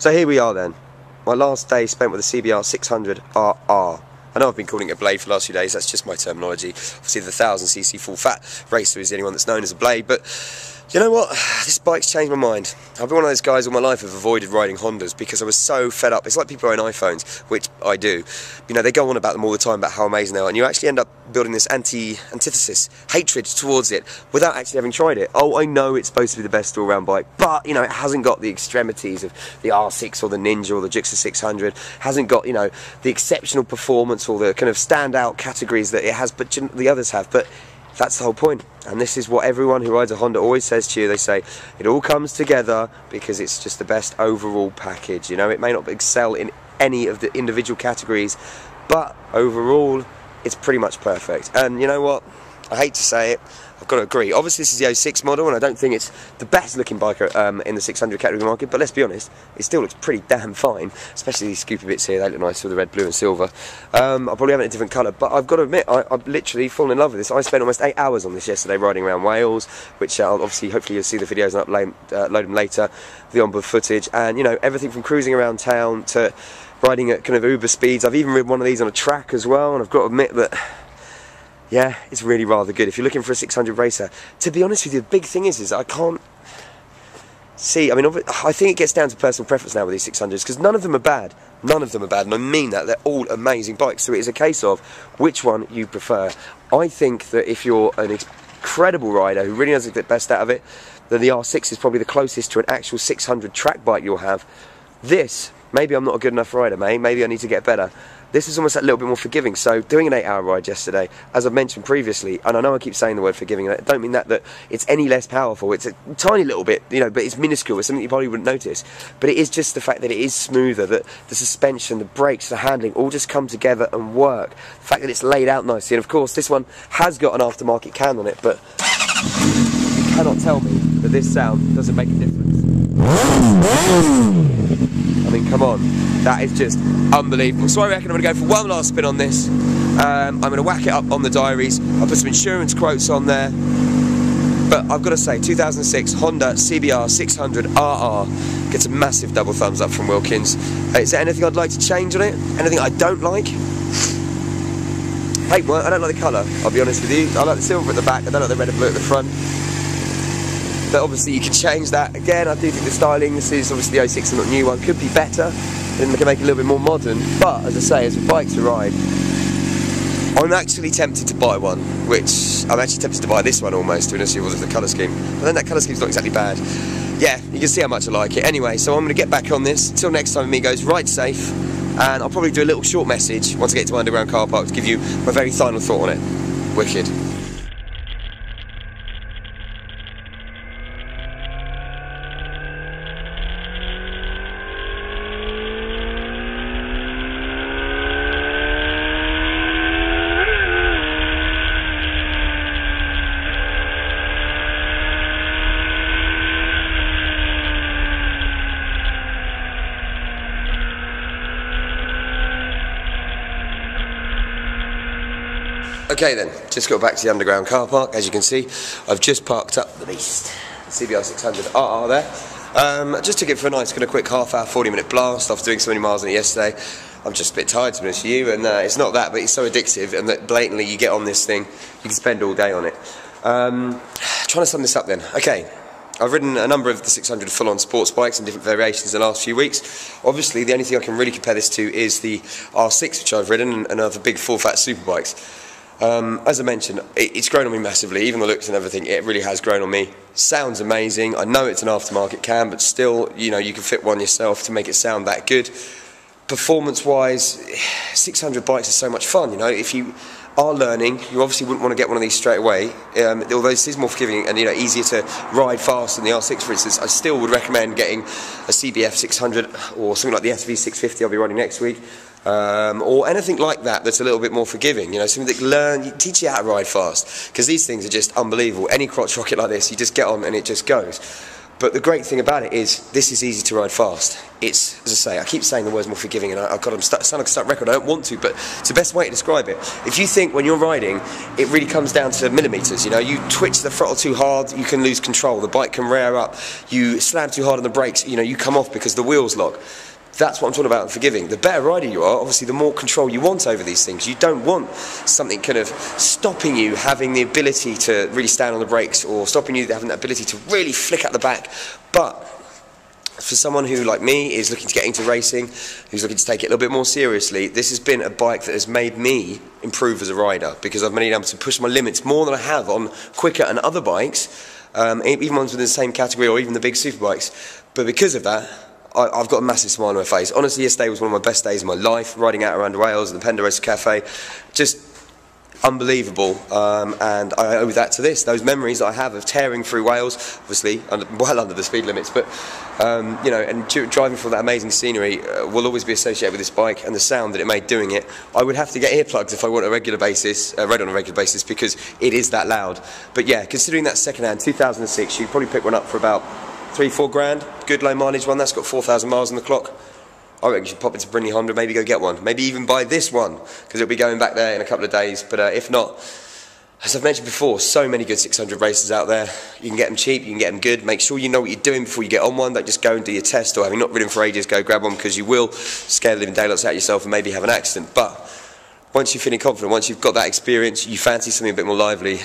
So here we are then. My last day spent with the CBR600RR. I know I've been calling it a blade for the last few days, that's just my terminology. Obviously the 1000cc full fat racer is the only one that's known as a blade, but you know what? This bike's changed my mind. I've been one of those guys all my life who've avoided riding Hondas because I was so fed up. It's like people who own iPhones, which I do. You know, they go on about them all the time, about how amazing they are, and you actually end up building this antithesis, hatred towards it, without actually having tried it. Oh, I know it's supposed to be the best all-round bike, but, you know, it hasn't got the extremities of the R6 or the Ninja or the Gixxer 600, hasn't got, you know, the exceptional performance or the kind of standout categories that it has, but the others have, but that's the whole point. And this is what everyone who rides a Honda always says to you. They say it all comes together because it's just the best overall package. You know, it may not excel in any of the individual categories, but overall it's pretty much perfect. And you know what, I hate to say it, I've got to agree. Obviously this is the 06 model and I don't think it's the best looking bike in the 600 category market, but let's be honest, it still looks pretty damn fine, especially these scoopy bits here. They look nice with the red, blue and silver. I'll probably have it in a different colour, but I've got to admit, I've literally fallen in love with this. I spent almost 8 hours on this yesterday riding around Wales, which I'll obviously, hopefully you'll see the videos and upload them later, the onboard footage, and you know, everything from cruising around town to riding at kind of Uber speeds. I've even ridden one of these on a track as well, and I've got to admit that yeah, it's really rather good. If you're looking for a 600 racer, to be honest with you, the big thing is I can't see, I mean, I think it gets down to personal preference now with these 600s, because none of them are bad. None of them are bad, and I mean that. They're all amazing bikes, so it is a case of which one you prefer. I think that if you're an incredible rider who really knows the best out of it, then the R6 is probably the closest to an actual 600 track bike you'll have. This, maybe I'm not a good enough rider, mate, maybe I need to get better. This is almost a little bit more forgiving. So doing an 8-hour ride yesterday, as I've mentioned previously, and I know I keep saying the word forgiving, and I don't mean that it's any less powerful. It's a tiny little bit, you know, but it's minuscule. It's something you probably wouldn't notice. But it is just the fact that it is smoother, that the suspension, the brakes, the handling all just come together and work. The fact that it's laid out nicely, and of course this one has got an aftermarket can on it, but you cannot tell me that this sound doesn't make a difference. I mean, come on, that is just unbelievable. So I reckon I'm going to go for one last spin on this. I'm going to whack it up on the diaries. I'll put some insurance quotes on there. But I've got to say, 2006 Honda CBR600RR gets a massive double thumbs up from Wilkins. Is there anything I'd like to change on it? Anything I don't like? Paintwork, I don't like the colour, I'll be honest with you. I like the silver at the back, I don't like the red and blue at the front. But obviously you can change that. Again, I do think the styling, this is obviously the 06 and not new one, could be better, and they can make it a little bit more modern. But as I say, as a bike to ride, I'm actually tempted to buy one, which I'm actually tempted to buy this one almost, to be honest with you, because of the colour scheme. But then that colour scheme's not exactly bad. Yeah, you can see how much I like it. Anyway, so I'm going to get back on this. Until next time, amigos, ride safe, and I'll probably do a little short message once I get to my underground car park to give you my very final thought on it. Wicked. Okay then, just got back to the underground car park. As you can see, I've just parked up the beast, the CBR600RR there. Just took it for a nice kind of quick half-hour, 40-minute blast after doing so many miles on it yesterday. I'm just a bit tired, to be honest with you, and it's not that, but it's so addictive, and that blatantly you get on this thing, you can spend all day on it. Trying to sum this up then. Okay, I've ridden a number of the 600 full-on sports bikes in different variations in the last few weeks. Obviously, the only thing I can really compare this to is the R6, which I've ridden, and other big full-fat super bikes. As I mentioned, it's grown on me massively, even the looks and everything, it really has grown on me. Sounds amazing, I know it's an aftermarket can, but still, you know, you can fit one yourself to make it sound that good. Performance-wise, 600 bikes are so much fun, you know. If you are learning, you obviously wouldn't want to get one of these straight away, although this is more forgiving and, you know, easier to ride fast than the R6, for instance. I still would recommend getting a CBF600 or something like the SV650 I'll be riding next week. Or anything like that that's a little bit more forgiving, you know, something that teach you how to ride fast, because these things are just unbelievable. Any crotch rocket like this, you just get on and it just goes. But the great thing about it is, this is easy to ride fast. It's, as I say, I keep saying the word's more forgiving, and I've got to sound like a stuck record. I don't want to, but it's the best way to describe it. If you think when you're riding, it really comes down to millimetres. You know, you twitch the throttle too hard, you can lose control. The bike can rear up. You slam too hard on the brakes, you know, you come off because the wheels lock. That's what I'm talking about in forgiving. The better rider you are, obviously the more control you want over these things. You don't want something kind of stopping you having the ability to really stand on the brakes, or stopping you having that ability to really flick out the back. But for someone who, like me, is looking to get into racing, who's looking to take it a little bit more seriously, this has been a bike that has made me improve as a rider, because I've been able to push my limits more than I have on quicker and other bikes, even ones within the same category or even the big superbikes. But because of that, I've got a massive smile on my face. Honestly, yesterday was one of my best days of my life, riding out around Wales at the Penderyn Cafe. Just unbelievable, and I owe that to this. Those memories that I have of tearing through Wales, obviously well under the speed limits, but you know, and driving through that amazing scenery will always be associated with this bike and the sound that it made doing it. I would have to get earplugs if I want a regular basis, ride on a regular basis, because it is that loud. But yeah, considering that second-hand 2006, you probably pick one up for about 3-4 grand, good low mileage one. That's got 4,000 miles on the clock. I reckon you should pop into Brindley Honda, maybe go get one, maybe even buy this one, because it'll be going back there in a couple of days. But if not, as I've mentioned before, so many good 600 racers out there. You can get them cheap, you can get them good. Make sure you know what you're doing before you get on one. Don't just go and do your test, or having not ridden for ages, go grab one, because you will scare the living daylights out of yourself and maybe have an accident. But once you're feeling confident, once you've got that experience, you fancy something a bit more lively,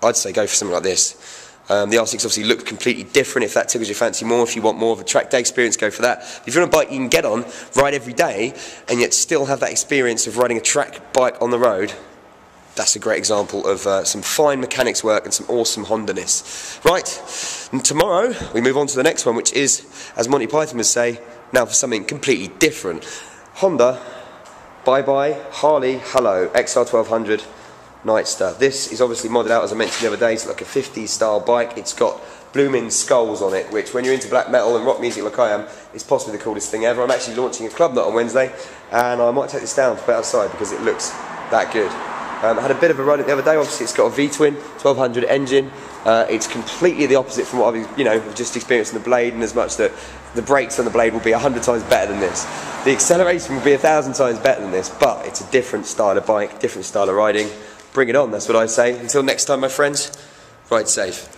I'd say go for something like this. The R6 obviously looked completely different. If that tickles your fancy more, if you want more of a track day experience, go for that. If you're on a bike you can get on, ride every day, and yet still have that experience of riding a track bike on the road, that's a great example of some fine mechanics work and some awesome Honda-ness. Right, and tomorrow we move on to the next one, which is, as Monty Python would say, now for something completely different. Honda, bye-bye, Harley, hello, XR1200. Nightster. This is obviously modded out, as I mentioned the other day. It's like a 50s style bike. It's got blooming skulls on it, which when you're into black metal and rock music like I am, is possibly the coolest thing ever. I'm actually launching a club night on Wednesday, and I might take this down to put outside because it looks that good. I had a bit of a run it the other day. Obviously it's got a V-twin 1200 engine. It's completely the opposite from what I've just experienced in the Blade, in as much that the brakes on the Blade will be 100 times better than this. The acceleration will be 1,000 times better than this, but it's a different style of bike, different style of riding. Bring it on, that's what I say. Until next time, my friends, ride safe.